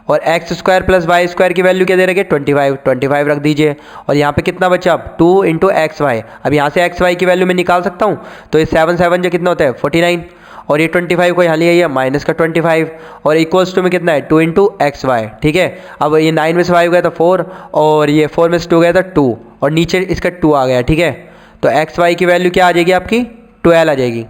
और x² + y² की वैल्यू क्या दे रखी है, 25 रख दीजिए, और यहाँ पे कितना बचा, अब 2 × xy। अब यहाँ से xy की वैल्यू मैं निकाल सकता हूँ, तो ये 7 जो कितना होता है 49, और ये 25 को यहाँ लिया है माइनस का 25 और इक्वल्स टू में कितना है 2 इंटू एक्स वाई, ठीक है। अब ये 9 में से 5 गया तो 4 और ये 4 में से 2 गया तो 2 और नीचे इसका 2 आ गया, ठीक है। तो एक्स वाई की वैल्यू क्या आ जाएगी आपकी 12 आ जाएगी,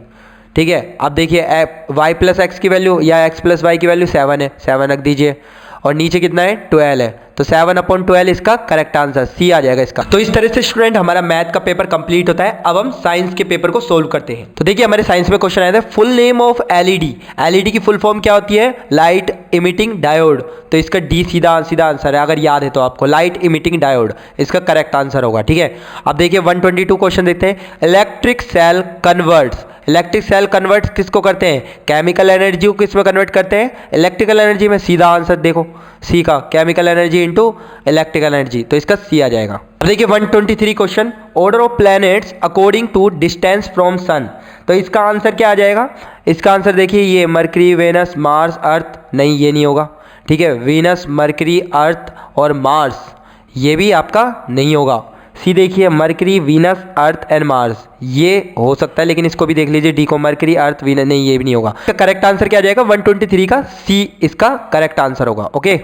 ठीक है। अब देखिए y प्लस एक्स की वैल्यू या x प्लस वाई की वैल्यू 7 है, 7 रख दीजिए और नीचे कितना है 12 है, तो 7/12 इसका करेक्ट आंसर सी आ जाएगा इसका। तो इस तरह से स्टूडेंट हमारा मैथ का पेपर कंप्लीट होता है। अब हम साइंस के पेपर को सोल्व करते हैं। तो देखिए हमारे साइंस में क्वेश्चन आया था full name of LED, LED की फुल फॉर्म क्या होती है लाइट इमिटिंग डायोड, तो इसका डी सीधा आंसर है, अगर याद है तो आपको लाइट इमिटिंग डायोड इसका करेक्ट आंसर होगा, ठीक है। अब देखिए 122 क्वेश्चन देखते हैं। Electric cell converts, electric cell convert किसको करते हैं केमिकल एनर्जी को किस में कन्वर्ट करते हैं इलेक्ट्रिकल एनर्जी में, सीधा आंसर देखो सी का chemical energy into electrical energy, तो इसका सी आ जाएगा। अब देखिए 123 question order of planets according to distance from sun, तो इसका आंसर क्या आ जाएगा, इसका आंसर देखिए ये मरकरी वेनस मार्स अर्थ, नहीं ये नहीं होगा, ठीक है। वीनस मरकरी अर्थ और मार्स ये भी आपका नहीं होगा। सी देखिए mercury Venus earth and Mars ये हो सकता है, लेकिन इसको भी देख लीजिए डी को मरकरी अर्थ वीनस, नहीं ये भी नहीं होगा। इसका करेक्ट आंसर क्या आ जाएगा 123 का सी इसका करेक्ट आंसर होगा, ओके।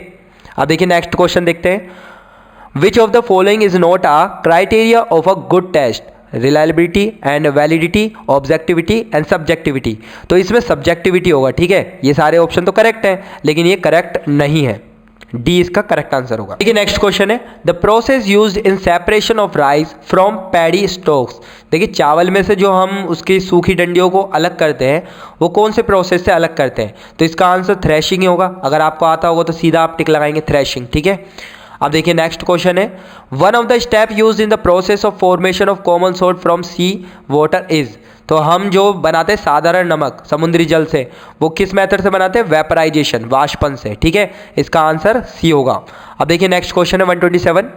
अब देखिए नेक्स्ट क्वेश्चन देखते हैं। Which of the following is not a criteria of a good test, reliability and validity, objectivity and subjectivity, तो इसमें सब्जेक्टिविटी होगा, ठीक है। ये सारे ऑप्शन तो करेक्ट हैं लेकिन ये करेक्ट नहीं है, डी इसका करेक्ट आंसर होगा। देखिए नेक्स्ट क्वेश्चन है the process used in separation of rice from paddy stocks, देखिए चावल में से जो हम उसकी सूखी डंडियों को अलग करते हैं वो कौन से प्रोसेस से अलग करते हैं, तो इसका आंसर थ्रेशिंग ही होगा। अगर आपको आता होगा तो सीधा आप टिक लगाएंगे थ्रेशिंग, ठीक है। अब देखिए नेक्स्ट क्वेश्चन है one of the step used in the process of formation of common salt from sea water is, तो हम जो बनाते हैं साधारण नमक समुद्री जल से वो किस मेथड से बनाते हैं वेपराइजेशन, वाष्पन से, ठीक है। इसका आंसर सी होगा। अब देखिए नेक्स्ट क्वेश्चन है 127,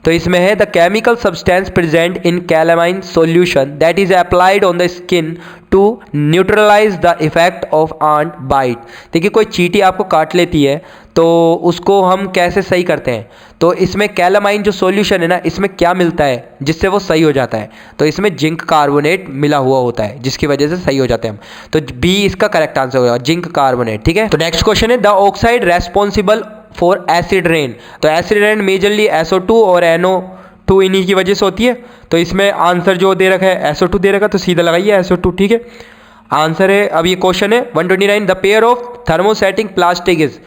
तो इसमें है the chemical substance present in calamine solution that is applied on the skin to neutralise the effect of ant bite, देखिए कोई चींटी आपको काट लेती है तो उसको हम कैसे सही करते हैं, तो इसमें कैलामाइन जो सॉल्यूशन है ना इसमें क्या मिलता है जिससे वो सही हो जाता है, तो इसमें जिंक कार्बोनेट मिला हुआ होता है जिसकी वजह से सही हो जाते हैं हम, तो बी इसका करेक्ट आंसर होगा जिंक कार्बोनेट, ठीक है। तो नेक्स्ट क्वेश्चन है the oxide responsible for acid rain, तो एसिड रेन मेजरली SO2 और NO2 इन्हीं की वजह से होती है, तो इसमें आंसर जो दे रखा है SO2 दे रखा, तो सीधा लगाइए SO2, ठीक है। आंसर है अब ये क्वेश्चन है 129 the pair of thermosetting plastic is,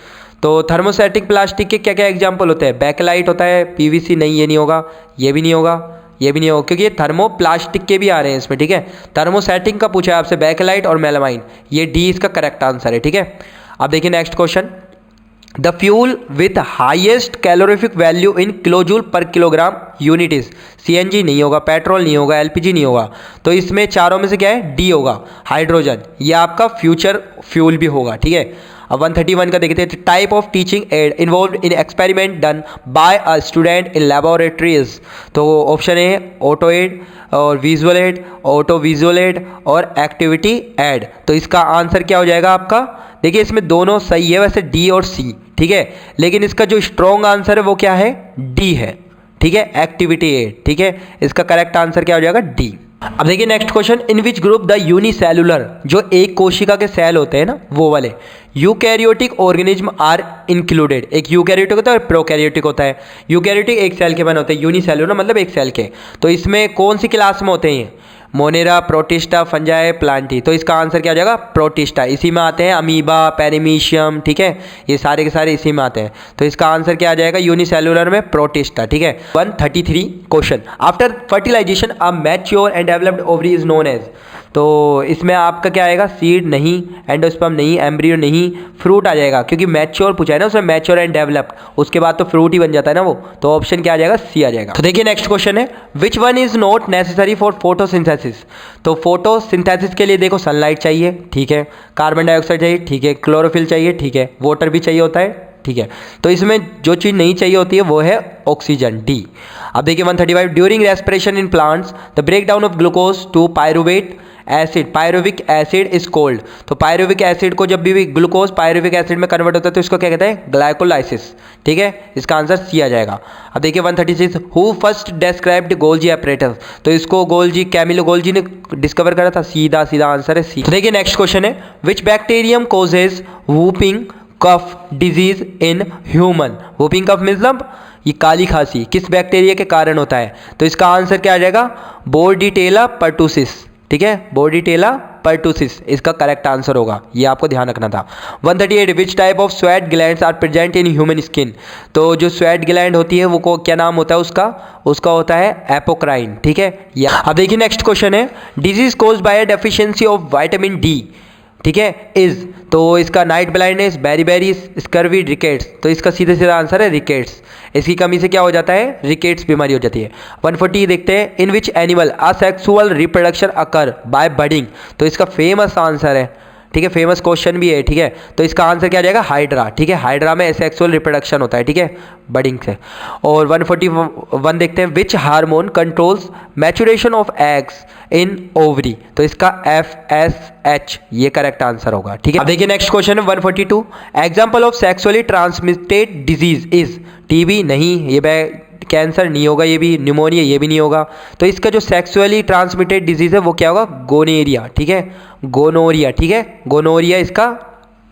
तो थर्मोसेटिंग प्लास्टिक के क्या क्या एग्जाम्पल होते हैं, बैकलाइट होता है, PVC नहीं ये नहीं होगा, ये भी नहीं होगा, ये भी नहीं होगा, क्योंकि ये थर्मो प्लास्टिक के भी आ रहे हैं इसमें, ठीक है। थर्मोसेटिंग का पूछा है आपसे बैकलाइट और मेलामाइन, ये डी इसका करेक्ट आंसर है, ठीक है। अब देखिए next question the fuel with highest calorific value in kilojoule पर किलोग्राम यूनिट इज, CNG नहीं होगा, पेट्रोल नहीं होगा, LPG नहीं होगा, तो इसमें चारों में से क्या है डी होगा हाइड्रोजन, ये आपका फ्यूचर फ्यूल भी होगा, ठीक है। अब 131 का देखते हैं type of teaching add involve in experiment done by a student in laboratories, तो ऑप्शन है ऑटो एड और visual add, auto visual add और एक्टिविटी एड, तो इसका आंसर क्या हो जाएगा आपका, देखिए इसमें दोनों सही है वैसे डी और सी, ठीक है, लेकिन इसका जो स्ट्रॉन्ग आंसर है वो क्या है डी है, ठीक है, एक्टिविटी एड, ठीक है। इसका करेक्ट आंसर क्या हो जाएगा डी। अब देखिए next question in which group the unicellular, जो एक कोशिका के सेल होते हैं ना वो वाले यूकैरियोटिक ऑर्गेनिज्म आर इंक्लूडेड, एक यूकैरियोटिक होता है और प्रोकैरियोटिक होता है, यूकैरियोटिक एक सेल के बने होते हैं, यूनिसेलुलर मतलब एक सेल के, तो इसमें कौन सी क्लास में होते हैं मोनेरा, प्रोटिस्टा, फंजाई, प्लांटी, तो इसका आंसर क्या हो जाएगा प्रोटिस्टा, इसी में आते हैं अमीबा, पेरिमीशियम, ठीक है, ये सारे के सारे इसी में आते हैं, तो इसका आंसर क्या आ जाएगा यूनिसेलुलर में प्रोटिस्टा, ठीक है। 133 question after fertilisation a mature and developed ovary is known as, तो इसमें आपका क्या आएगा सीड नहीं, एंडोस्पर्म नहीं, एम्ब्रियो नहीं, फ्रूट आ जाएगा, क्योंकि मैच्योर पूछा है ना उसमें मैच्योर एंड डेवलप्ड, उसके बाद तो फ्रूट ही बन जाता है ना वो, तो ऑप्शन क्या आ जाएगा सी आ जाएगा। तो देखिए नेक्स्ट क्वेश्चन है which one is not necessary for photosynthesis, तो फोटोसिंथेसिस के लिए देखो सनलाइट चाहिए, ठीक है, कार्बन डाइऑक्साइड चाहिए, ठीक है, क्लोरोफिल चाहिए, ठीक है, वाटर भी चाहिए होता है, ठीक है, तो इसमें जो चीज़ नहीं चाहिए होती है वो है ऑक्सीजन, डी। अब देखिए 135 during respiration in plants the break down of glucose to pyruvate acid, pyruvic acid is called. तो पायरुविक एसिड को जब भी ग्लूकोज पायरुविक एसिड में कन्वर्ट होता है तो इसको क्या कहते हैं, ग्लाइकोलाइसिस। ठीक है, इसका आंसर सी आ जाएगा। अब देखिए 136, who first described Golgi apparatus. तो इसको गोल्जी, कैमिलो गोल्जी ने डिस्कवर करा था। सीधा सीधा आंसर है सी। तो देखिए नेक्स्ट क्वेश्चन है, which bacterium causes whooping cough disease in human. Whooping cough मतलब ये काली खांसी किस बैक्टीरिया के कारण होता है। तो इसका आंसर क्या आ जाएगा, बोर्डिटेला पर्टुसिस। ठीक है, बोर्डिटेला पर्टुसिस इसका करेक्ट आंसर होगा, ये आपको ध्यान रखना था। 138, which type of sweat glands are present in human skin. तो जो स्वेट ग्लैंड होती है वो को क्या नाम होता है उसका होता है एपोक्राइन। ठीक है, अब देखिए नेक्स्ट क्वेश्चन है, disease caused by deficiency of vitamin D. ठीक है, इज। तो इसका night blindness, beriberi, scurvy, rickets. तो इसका सीधे सीधा आंसर है रिकेट्स। इसकी कमी से क्या हो जाता है, रिकेट्स बीमारी हो जाती है। 140 देखते हैं, in which animal asexual reproduction occur by budding. तो इसका फेमस आंसर है, ठीक है, फेमस क्वेश्चन भी है। ठीक है, तो इसका आंसर क्या आ जाएगा, हाइड्रा। ठीक है, हाइड्रा में सेक्सुअल रिप्रोडक्शन होता है। ठीक है, बडिंग से। और 141 देखते हैं, which hormone controls maturation of eggs in ovary. तो इसका FSH ये करेक्ट आंसर होगा। ठीक है, अब देखिए नेक्स्ट क्वेश्चन है 142, example of sexually transmitted disease is. TB नहीं, ये कैंसर नहीं होगा, ये भी न्यूमोनिया ये भी नहीं होगा। तो इसका जो सेक्सुअली ट्रांसमिटेड डिजीज है वो क्या होगा, गोनेरिया। ठीक है, गोनोरिया। ठीक है, गोनोरिया इसका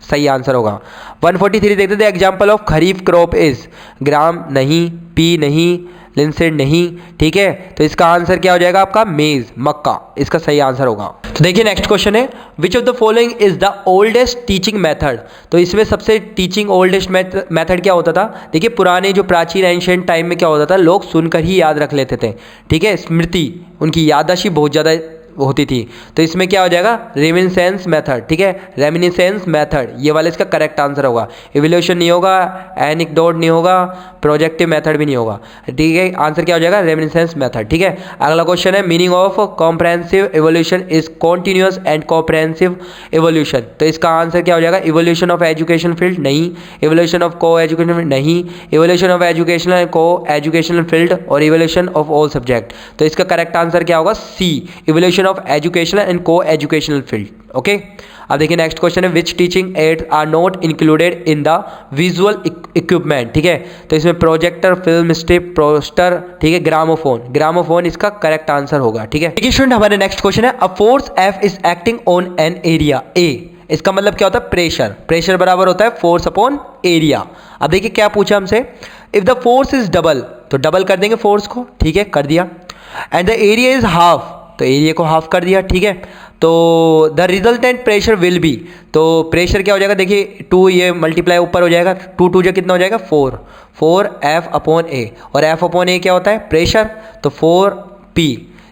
सही आंसर होगा। 143 देखते थे, example of kharif crop is. Gram नहीं, पी नहीं, लिंसेड नहीं। ठीक है, तो इसका आंसर क्या हो जाएगा आपका, मेज, मक्का इसका सही आंसर होगा। तो देखिए नेक्स्ट क्वेश्चन है, which of the following is the oldest teaching method. तो इसमें सबसे टीचिंग ओल्डेस्ट मेथड क्या होता था। देखिए पुराने जो प्राचीन एंशिएंट टाइम में क्या होता था, लोग सुनकर ही याद रख लेते थे। ठीक है, स्मृति उनकी याददाश्त बहुत ज़्यादा होती थी। तो इसमें क्या हो जाएगा, रेमिनिसेंस मेथड। ठीक है, रेमिनिसेंस मेथड ये वाला इसका करेक्ट आंसर होगा। इवोल्यूशन नहीं होगा, एनेक्डोट नहीं होगा, प्रोजेक्टिव मेथड भी नहीं होगा। ठीक है, आंसर क्या हो जाएगा, रेमिनिसेंस मेथड। ठीक है, अगला क्वेश्चन है, meaning of comprehensive evolution is continuous and comprehensive evolution. तो इसका आंसर क्या हो जाएगा, इवोल्यूशन ऑफ एजुकेशन फील्ड नहीं, evolution of co education field नहीं, evolution of educational co educational field और इवोल्यूशन ऑफ ऑल सब्जेक्ट। तो इसका करेक्ट आंसर क्या होगा, C, evolution of educational and co educational field. Okay, अब देखिए नेक्स्ट क्वेश्चन है, which teaching aids are not included in the visual equipment. ठीक है, तो इसमें प्रोजेक्टर, फिल्म स्ट्रिप, पोस्टर, ठीक है, ग्रामोफोन। ग्रामोफोन इसका करेक्ट आंसर होगा। ठीक है, देखिए स्टूडेंट हमारे नेक्स्ट क्वेश्चन है, a force F is acting on an area A। इसका मतलब क्या होता है, प्रेशर। प्रेशर बराबर होता है फोर्स अपॉन एरिया। अब देखिए क्या पूछा हमसे, if the force is double, तो डबल कर देंगे फोर्स को। ठीक है, कर दिया। And the area is half, तो एरिया को हाफ कर दिया। ठीक है, तो the resultant pressure will be, तो प्रेशर क्या हो जाएगा, देखिए 2 ये मल्टीप्लाई ऊपर हो जाएगा, 2 2 कितना हो जाएगा 4 F अपॉन A। और F अपॉन A क्या होता है, प्रेशर। तो 4P,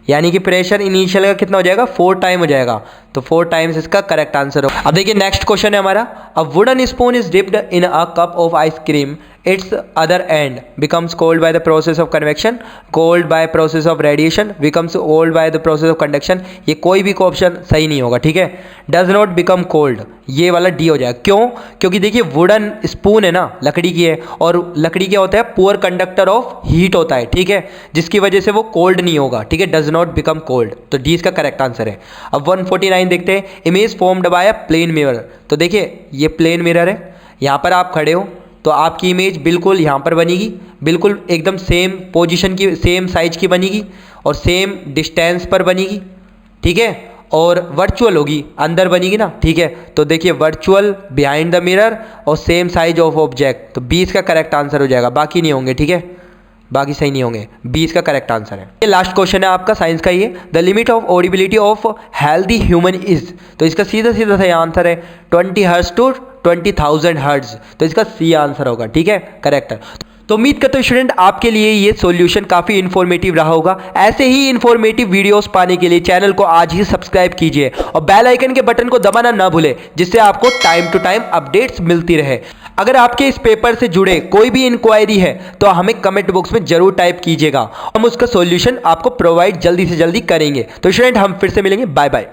यानी कि प्रेशर इनिशियल का कितना हो जाएगा, 4 टाइम हो जाएगा। तो 4 टाइम्स इसका करेक्ट आंसर हो। अब देखिए नेक्स्ट क्वेश्चन है हमारा, a wooden spoon is dipped in a cup of ice cream, it's other and becomes cold by the process of convection, cold by process of radiation, becomes old by the process of conduction. ये कोई भी option सही नहीं होगा। ठीक है, does not become cold, ये वाला डी हो जाएगा। क्यों, क्योंकि देखिए वुडन स्पून है ना, लकड़ी की है, और लकड़ी क्या होता है, पुअर कंडक्टर ऑफ हीट होता है। ठीक है, जिसकी वजह से वो कोल्ड नहीं होगा। ठीक है, डज नॉट बिकम कोल्ड, तो डी इसका करेक्ट आंसर है। अब 149 देखते हैं, image formed by a plane mirror. तो देखिए ये प्लेन मिरर है, यहाँ पर आप खड़े हो तो आपकी इमेज बिल्कुल यहाँ पर बनेगी, बिल्कुल एकदम सेम पोजीशन की, सेम साइज की बनेगी और सेम डिस्टेंस पर बनेगी। ठीक है, और वर्चुअल होगी, अंदर बनेगी ना। ठीक है, तो देखिए वर्चुअल, बिहाइंड द मिरर और सेम साइज ऑफ ऑब्जेक्ट। तो 20 का करेक्ट आंसर हो जाएगा, बाकी नहीं होंगे। ठीक है, बाकी सही नहीं होंगे, 20 का करेक्ट आंसर है। ये लास्ट क्वेश्चन है आपका साइंस का, ये the limit of audibility of healthy human is. तो इसका सीधा सीधा सही आंसर है 20 हर्ट्ज टू 20,000 हर्ट्ज। तो इसका सी आंसर होगा। ठीक है, करेक्ट है। तो उम्मीद करता हूँ स्टूडेंट आपके लिए ये सॉल्यूशन काफ़ी इन्फॉर्मेटिव रहा होगा। ऐसे ही इन्फॉर्मेटिव वीडियोस पाने के लिए चैनल को आज ही सब्सक्राइब कीजिए और बेल आइकन के बटन को दबाना ना भूलें, जिससे आपको टाइम टू टाइम अपडेट्स मिलती रहे। अगर आपके इस पेपर से जुड़े कोई भी इंक्वायरी है तो हमें कमेंट बॉक्स में जरूर टाइप कीजिएगा, हम उसका सॉल्यूशन आपको प्रोवाइड जल्दी से जल्दी करेंगे। तो स्टूडेंट हम फिर से मिलेंगे, बाय बाय।